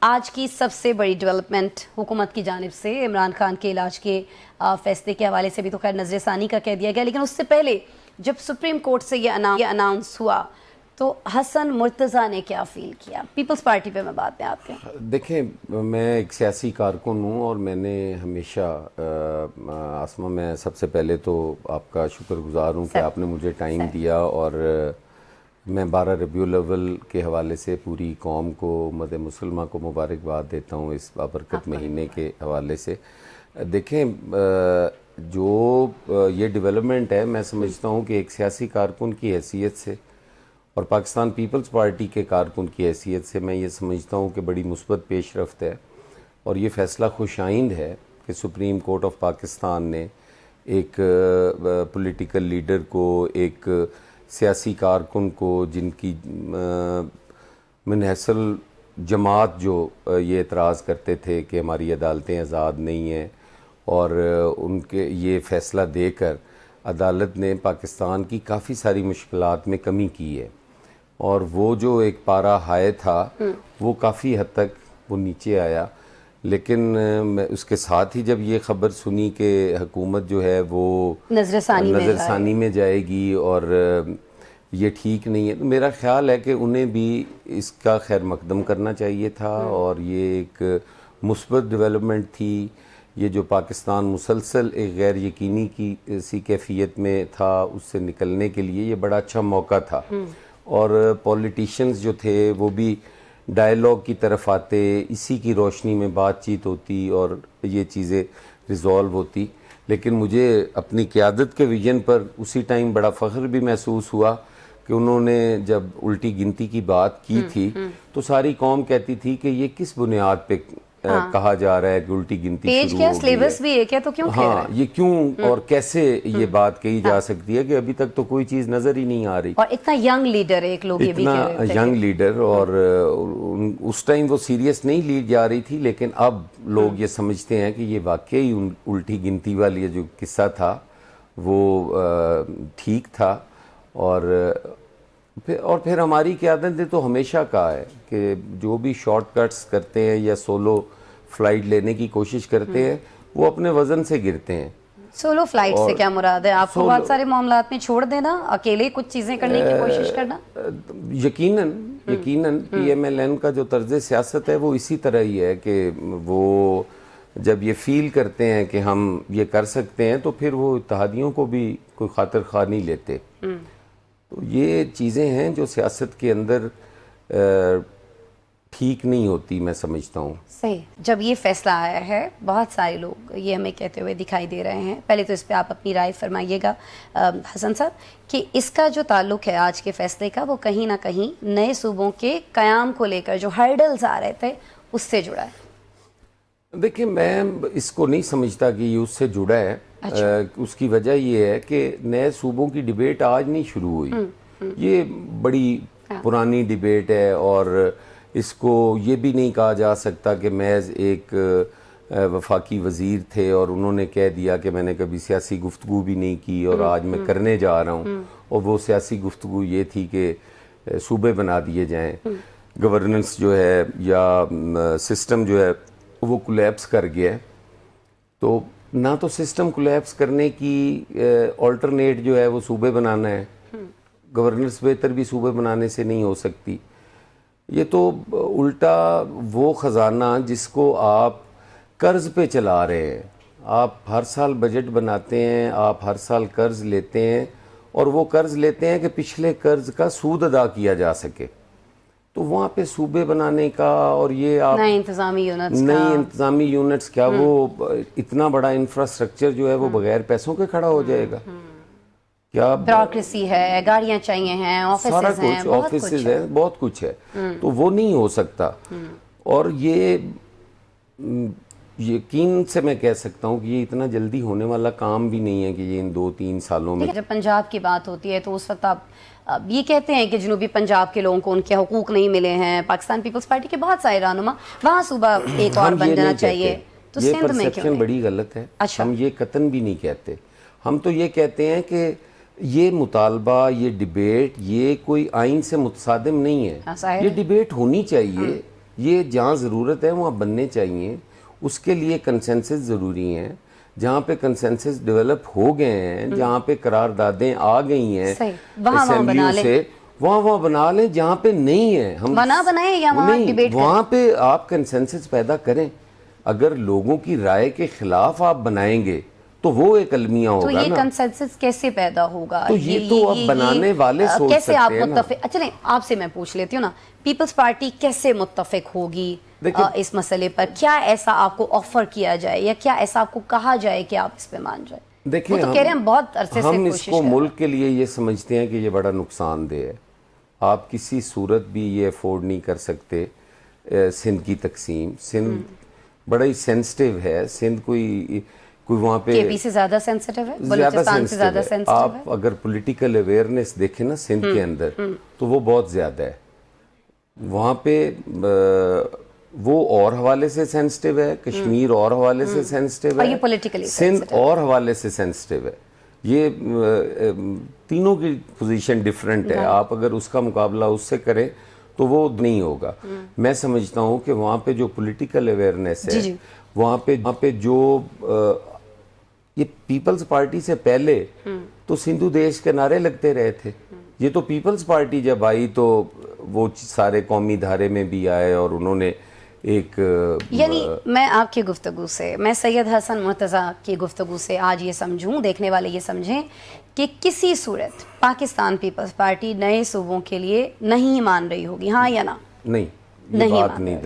آج کی سب سے بڑی ڈیولپمنٹ حکومت کی جانب سے عمران خان کے علاج کے فیصلے کے حوالے سے بھی تو خیر نظر ثانی کا کہہ دیا گیا، لیکن اس سے پہلے جب سپریم کورٹ سے یہ اناؤنس ہوا تو حسن مرتضیٰ نے کیا فیل کیا؟ پیپلز پارٹی پہ میں بات میں آپ کے دیکھیں، میں ایک سیاسی کارکن ہوں اور میں نے ہمیشہ آسمہ میں سب سے پہلے تو آپ کا شکر گزار ہوں کہ آپ نے مجھے ٹائم دیا، اور میں 12 ربیع الاول کے حوالے سے پوری قوم کو، امت مسلمہ کو مبارکباد دیتا ہوں اس بابرکت مہینے کے حوالے سے۔ دیکھیں، جو یہ ڈیولپمنٹ ہے، میں سمجھتا ہوں کہ ایک سیاسی کارکن کی حیثیت سے اور پاکستان پیپلز پارٹی کے کارکن کی حیثیت سے میں یہ سمجھتا ہوں کہ بڑی مثبت پیش رفت ہے، اور یہ فیصلہ خوش آئند ہے کہ سپریم کورٹ آف پاکستان نے ایک پولیٹیکل لیڈر کو، ایک سیاسی کارکن کو، جن کی من حیث جماعت جو یہ اعتراض کرتے تھے کہ ہماری عدالتیں آزاد نہیں ہیں، اور ان کے یہ فیصلہ دے کر عدالت نے پاکستان کی کافی ساری مشکلات میں کمی کی ہے، اور وہ جو ایک پارہ ہائے تھا وہ کافی حد تک وہ نیچے آیا۔ لیکن اس کے ساتھ ہی جب یہ خبر سنی کہ حکومت جو ہے وہ نظر ثانی میں جائے گی اور یہ ٹھیک نہیں ہے، تو میرا خیال ہے کہ انہیں بھی اس کا خیر مقدم کرنا چاہیے تھا، اور یہ ایک مثبت ڈیولپمنٹ تھی۔ یہ جو پاکستان مسلسل ایک غیر یقینی کی سی کیفیت میں تھا، اس سے نکلنے کے لیے یہ بڑا اچھا موقع تھا، اور پولیٹیشنز جو تھے وہ بھی ڈائیلاگ کی طرف آتے، اسی کی روشنی میں بات چیت ہوتی اور یہ چیزیں ریزالو ہوتی۔ لیکن مجھے اپنی قیادت کے ویژن پر اسی ٹائم بڑا فخر بھی محسوس ہوا کہ انہوں نے جب الٹی گنتی کی بات کی تھی تو ساری قوم کہتی تھی کہ یہ کس بنیاد پہ کہا جا رہا ہے کہ الٹی گنتی شروع ہو گئی ہے، سلیبس بھی ایک ہے تو کیوں ہاں یہ کیوں اور کیسے یہ بات کہی جا سکتی ہے کہ ابھی تک تو کوئی چیز نظر ہی نہیں آ رہی، اور اتنا ینگ لیڈر، ایک لوگ یہ بھی کہہ رہے تھے ینگ لیڈر، اور اس ٹائم وہ سیریس نہیں لی جا رہی تھی، لیکن اب لوگ یہ سمجھتے ہیں کہ یہ واقعی الٹی گنتی والی جو قصہ تھا وہ ٹھیک تھا، اور پھر ہماری قیادت نے تو ہمیشہ کہا ہے کہ جو بھی شارٹ کٹس کرتے ہیں یا سولو فلائٹ لینے کی کوشش کرتے ہیں وہ اپنے وزن سے گرتے ہیں۔ سولو فلائٹ سے کیا مراد ہے؟ آپ کو بہت سارے معاملات میں چھوڑ دینا، اکیلے کچھ چیزیں کرنے کی کوشش کرنا؟ یقیناً پی ایم ایل این کا جو طرز سیاست ہے وہ اسی طرح ہی ہے کہ وہ جب یہ فیل کرتے ہیں کہ ہم یہ کر سکتے ہیں تو پھر وہ اتحادیوں کو بھی کوئی خاطر خواہ نہیں لیتے۔ تو یہ چیزیں ہیں جو سیاست کے اندر ٹھیک نہیں ہوتی، میں سمجھتا ہوں۔ صحیح۔ جب یہ فیصلہ آیا ہے بہت سارے لوگ یہ ہمیں کہتے ہوئے دکھائی دے رہے ہیں، پہلے تو اس پہ آپ اپنی رائے فرمائیے گا حسن صاحب، کہ اس کا جو تعلق ہے آج کے فیصلے کا وہ کہیں نہ کہیں نئے صوبوں کے قیام کو لے کر جو ہرڈلز آ رہے تھے اس سے جڑا ہے۔ دیکھیں، میں اس کو نہیں سمجھتا کہ یہ اس سے جڑا ہے۔ اس کی وجہ یہ ہے کہ نئے صوبوں کی ڈیبیٹ آج نہیں شروع ہوئی، یہ بڑی پرانی ڈیبیٹ ہے، اور اس کو یہ بھی نہیں کہا جا سکتا کہ محض ایک وفاقی وزیر تھے اور انہوں نے کہہ دیا کہ میں نے کبھی سیاسی گفتگو بھی نہیں کی اور آج میں کرنے جا رہا ہوں، اور وہ سیاسی گفتگو یہ تھی کہ صوبے بنا دیے جائیں۔ گورننس جو ہے یا سسٹم جو ہے وہ کولیپس کر گیا ہے، تو نہ تو سسٹم کولیپس کرنے کی آلٹرنیٹ جو ہے وہ صوبے بنانا ہے، گورننس بہتر بھی صوبے بنانے سے نہیں ہو سکتی۔ یہ تو الٹا وہ خزانہ جس کو آپ قرض پہ چلا رہے ہیں، آپ ہر سال بجٹ بناتے ہیں، آپ ہر سال قرض لیتے ہیں، اور وہ قرض لیتے ہیں کہ پچھلے قرض کا سود ادا کیا جا سکے، تو وہاں پہ صوبے بنانے کا اور یہ آپ نئی انتظامی یونٹس کیا وہ اتنا بڑا انفراسٹرکچر جو ہے وہ بغیر پیسوں کے کھڑا ہو جائے گا؟ کیا بیوروکریسی ہے، گاڑیاں چاہیے ہیں، آفیسز ہیں، آفیسز ہیں، بہت کچھ ہے، تو وہ نہیں ہو سکتا۔ اور یہ یقین سے میں کہہ سکتا ہوں کہ یہ اتنا جلدی ہونے والا کام بھی نہیں ہے کہ یہ ان 2-3 سالوں میں۔ جب پنجاب کی بات ہوتی ہے تو اس وقت آپ یہ کہتے ہیں کہ جنوبی پنجاب کے لوگوں کو ان کے حقوق نہیں ملے ہیں، پاکستان پیپلز پارٹی کے بہت سارے رہنما وہاں صوبہ ایک اور بن جانا چاہیے، تو یہ سندھ میں پرسیپشن بڑی غلط ہے۔ ہم یہ قطعاً بھی نہیں کہتے، ہم تو یہ کہتے ہیں کہ یہ مطالبہ، یہ ڈیبیٹ، یہ کوئی آئین سے متصادم نہیں ہے، یہ ڈیبیٹ ہونی چاہیے، یہ جہاں ضرورت ہے وہاں بننے چاہیے. اس کے لیے کنسنسس ضروری ہیں. جہاں پہ کنسنسس ڈیولپ ہو گئے ہیں, جہاں پہ قراردادیں آ گئی ہیں اسمبلیوں سے, وہاں بنا لیں. جہاں پہ نہیں ہے ہم بنائیں یا وہاں ڈیبیٹ کریں, وہاں پہ آپ کنسنسس پیدا کریں. اگر لوگوں کی رائے کے خلاف آپ بنائیں گے تو وہ ایک المیہ ہوگا نا. تو یہ کنسنسس کیسے پیدا ہوگا؟ تو یہ تو اب بنانے والے سوچ کیسے آپ سکتے ہیں متفق, چلیں آپ سے میں پوچھ لیتی ہوں نا, پیپلز پارٹی کیسے متفق ہوگی اس مسئلے پر؟ کیا ایسا آپ کو آفر کیا جائے یا کیا ایسا آپ کو کہا جائے کہ آپ اس پہ مان جائیں؟ دیکھیں, وہ تو کہہ رہے ہیں بہت عرصے سے ہم کوشش اس کو ملک کے لیے یہ سمجھتے ہیں کہ یہ بڑا نقصان دہ ہے. آپ کسی صورت بھی یہ افورڈ نہیں کر سکتے. سندھ کی تقسیم, سندھ بڑا ہی سینسٹیو ہے. سندھ کوئی وہاں پہ کے پی سے زیادہ سینسٹیو ہے, بلوچستان سے زیادہ سینسٹیو ہے. آپ اگر پولیٹیکل اویئرنیس دیکھیں نا سندھ کے اندر, تو وہ بہت زیادہ ہے. وہاں پہ وہ اور حوالے سے سینسٹیو ہے, کشمیر اور حوالے سے سینسٹیو ہے, سندھ اور حوالے سے سینسٹیو ہے. یہ تینوں کی پوزیشن ڈیفرنٹ ہے. آپ اگر اس کا مقابلہ اس سے کریں تو وہ نہیں ہوگا. میں سمجھتا ہوں کہ وہاں پہ جو پولیٹیکل اویئرنیس ہے, وہاں پہ جو یہ پیپلز پارٹی سے پہلے تو سندھو دیش کے نعرے لگتے رہے تھے. یہ تو پیپلز پارٹی جب آئی تو وہ سارے قومی دھارے میں بھی آئے اور انہوں نے ایک یعنی میں آپ کی گفتگو سے, میں سید حسن مرتضیٰ کی گفتگو سے آج یہ سمجھوں, دیکھنے والے یہ سمجھیں کہ کسی صورت پاکستان پیپلز پارٹی نئے صوبوں کے لیے نہیں مان رہی ہوگی, ہاں یا نا؟ نہیں, یہ بات نہیں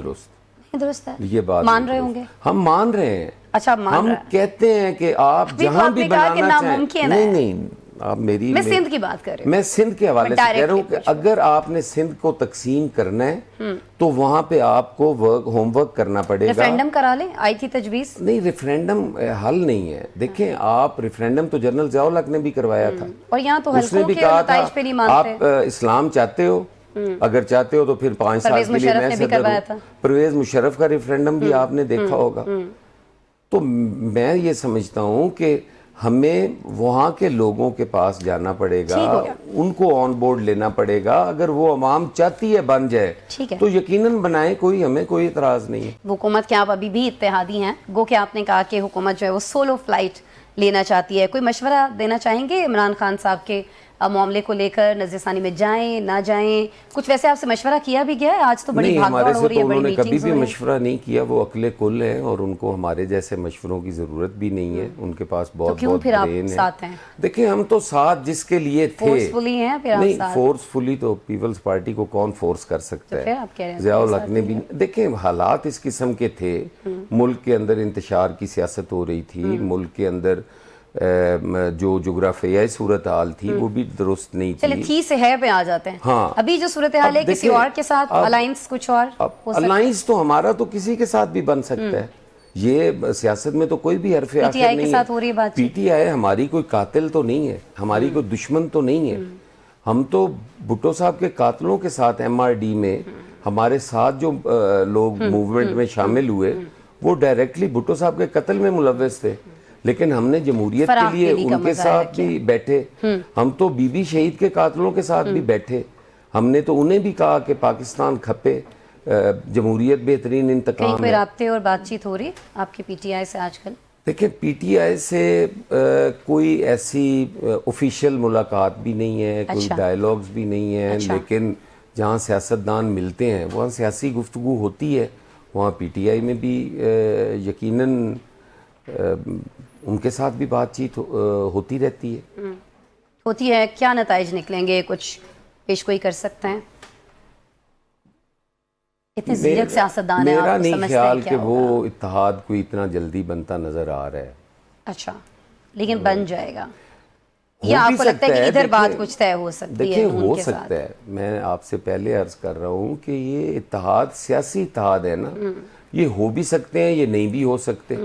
درست ہے. یہ بات مان رہے ہوں گے؟ ہم مان رہے ہیں. اچھا, ہم کہتے ہیں کہ آپ جہاں بھی بنانا چاہیں. نہیں, آپ میری, میں سندھ کی بات کر رہی ہوں, میں سندھ کے حوالے سے کہہ رہا ہوں کہ اگر آپ نے سندھ کو تقسیم کرنا ہے تو وہاں پہ آپ کو ہوم ورک کرنا پڑے گا. ریفرینڈم کرا لیں, آئی تھی تجویز. نہیں, ریفرینڈم حل نہیں ہے. دیکھیں, آپ ریفرینڈم تو جنرل ضیاء الحق نے بھی کروایا تھا, اور یہاں تو اس نے بھی کہا تھا آپ اسلام چاہتے ہو, اگر چاہتے ہو تو پھر 5 سال کے لیے میں صدر ہوں. پرویز مشرف کا ریفرینڈم بھی آپ نے دیکھا ہوگا. تو میں یہ سمجھتا ہوں کہ ہمیں وہاں کے لوگوں کے پاس جانا پڑے گا, ان کو آن بورڈ لینا پڑے گا. اگر وہ عوام چاہتی ہے بن جائے تو یقیناً بنائیں, ہمیں کوئی اعتراض نہیں ہے. حکومت کے آپ ابھی بھی اتحادی ہیں, گو کہ آپ نے کہا کہ حکومت جو ہے وہ سولو فلائٹ لینا چاہتی ہے. کوئی مشورہ دینا چاہیں گے عمران خان صاحب کے معاملے کو لے کر, نظر ثانی میں جائیں نہ جائیں؟ کچھ ویسے آپ سے مشورہ کیا بھی گیا ہے؟ آج تو بڑی بھاگ دوڑ ہو رہی ہے, بڑی میٹنگز ہو رہی ہیں. کبھی بھی مشورہ نہیں کیا. وہ عقل کل ہیں اور ان کو ہمارے جیسے مشوروں کی ضرورت بھی نہیں ہے. ان کے پاس بہت برین ہے. دیکھیں, ہم تو ساتھ جس کے لیے تھے, نہیں فورسفلی تو پیپلز پارٹی کو کون فورس کر سکتا ہے؟ ضیاء الحق نے بھی. دیکھیں, حالات اس قسم کے تھے, ملک کے اندر انتشار کی سیاست ہو رہی تھی, ملک کے اندر جو جغرافیائی صورتحال تھی وہ بھی درست نہیں تھی. چلے تھی سے ہے پہ آ جاتے ہیں. ہاں, ابھی جو صورتحال ہے کسی اور کے ساتھ الائنس کچھ اور ہو سکتا ہے. الائنس تو ہمارا تو کسی کے ساتھ بھی بن سکتا ہے. یہ سیاست میں تو کوئی بھی حرف آخر نہیں ہے. پی ٹی آئی کے ساتھ ہو رہی ہے بات. پی ٹی آئی ہماری کوئی قاتل تو نہیں ہے, ہماری کوئی دشمن تو نہیں ہے. ہم تو بھٹو صاحب کے قاتلوں کے ساتھ ایم آر ڈی میں ہمارے ساتھ جو لوگ موومنٹ میں شامل ہوئے وہ ڈائریکٹلی بھٹو صاحب کے قتل میں ملوث تھے, لیکن ہم نے جمہوریت کے لیے ان کے ساتھ بھی بیٹھے. ہم تو بی بی شہید کے قاتلوں کے ساتھ بھی بیٹھے. ہم نے تو انہیں بھی کہا کہ پاکستان کھپے, جمہوریت بہترین انتقام ہے. کوئی رابطے اور بات چیت ہو رہی آپ کی پی ٹی آئی سے آج کل؟ دیکھیں, پی ٹی آئی سے کوئی ایسی آفیشیل ملاقات بھی نہیں ہے, کوئی ڈائیلاگز بھی نہیں ہے, لیکن جہاں سیاستدان ملتے ہیں وہاں سیاسی گفتگو ہوتی ہے. وہاں پی ٹی آئی میں بھی یقیناً ان کے ساتھ بھی بات چیت ہوتی رہتی ہے. ہوتی ہے. کیا نتائج نکلیں گے, کچھ پیشگوئی کر سکتے ہیں؟ اتنے زیرک سیاستدان ہیں, میرا نہیں خیال کہ وہ اتحاد کوئی اتنا جلدی بنتا نظر آ رہا ہے. اچھا, لیکن بن جائے گا یا آپ کو لگتا ہے کہ ادھر بات کچھ طے ہو سکتی ہے؟ دیکھیں, ہو سکتا ہے. میں آپ سے پہلے عرض کر رہا ہوں کہ یہ اتحاد سیاسی اتحاد ہے نا, یہ ہو بھی سکتے ہیں, یہ نہیں بھی ہو سکتے.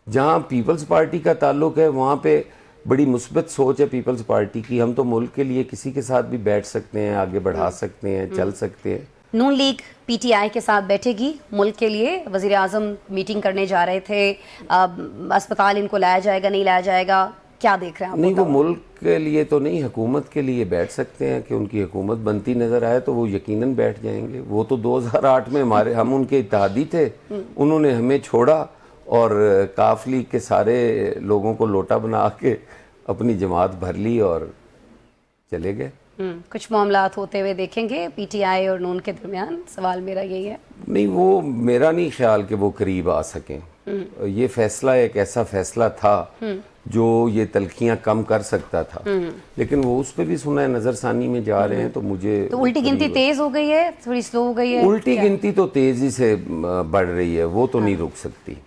جہاں پیپلز پارٹی کا تعلق ہے وہاں پہ بڑی مثبت سوچ ہے پیپلز پارٹی کی. ہم تو ملک کے لیے کسی کے ساتھ بھی بیٹھ سکتے ہیں, آگے بڑھا سکتے ہیں, چل سکتے ہیں. نون لیگ پی ٹی آئی کے ساتھ بیٹھے گی ملک کے لیے. وزیر اعظم میٹنگ کرنے جا رہے تھے, اسپتال ان کو لایا جائے گا نہیں لایا جائے گا, کیا دیکھ رہے ہیں آپ؟ نہیں، وہ ملک کے لیے تو نہیں، حکومت کے لیے بیٹھ سکتے ہیں کہ ان کی حکومت بنتی نظر آئے تو وہ یقیناً بیٹھ جائیں گے. وہ تو 2008 میں ہم ان کے اتحادی تھے، انہوں نے ہمیں چھوڑا اور کاف لیگ کے سارے لوگوں کو لوٹا بنا کے اپنی جماعت بھر لی اور چلے گئے. کچھ معاملات ہوتے ہوئے دیکھیں گے پی ٹی آئی اور نون کے درمیان، سوال میرا یہی ہے. نہیں، وہ میرا نہیں خیال کہ وہ قریب آ سکیں. یہ فیصلہ ایک ایسا فیصلہ تھا جو یہ تلخیاں کم کر سکتا تھا، لیکن وہ اس پہ بھی سنا ہے نظر ثانی میں جا رہے ہیں. تو مجھے تو الٹی گنتی تیز ہو گئی ہے، تھوڑی سلو ہو گئی ہے؟ الٹی گنتی تو تیزی سے بڑھ رہی ہے، وہ تو نہیں رک سکتی.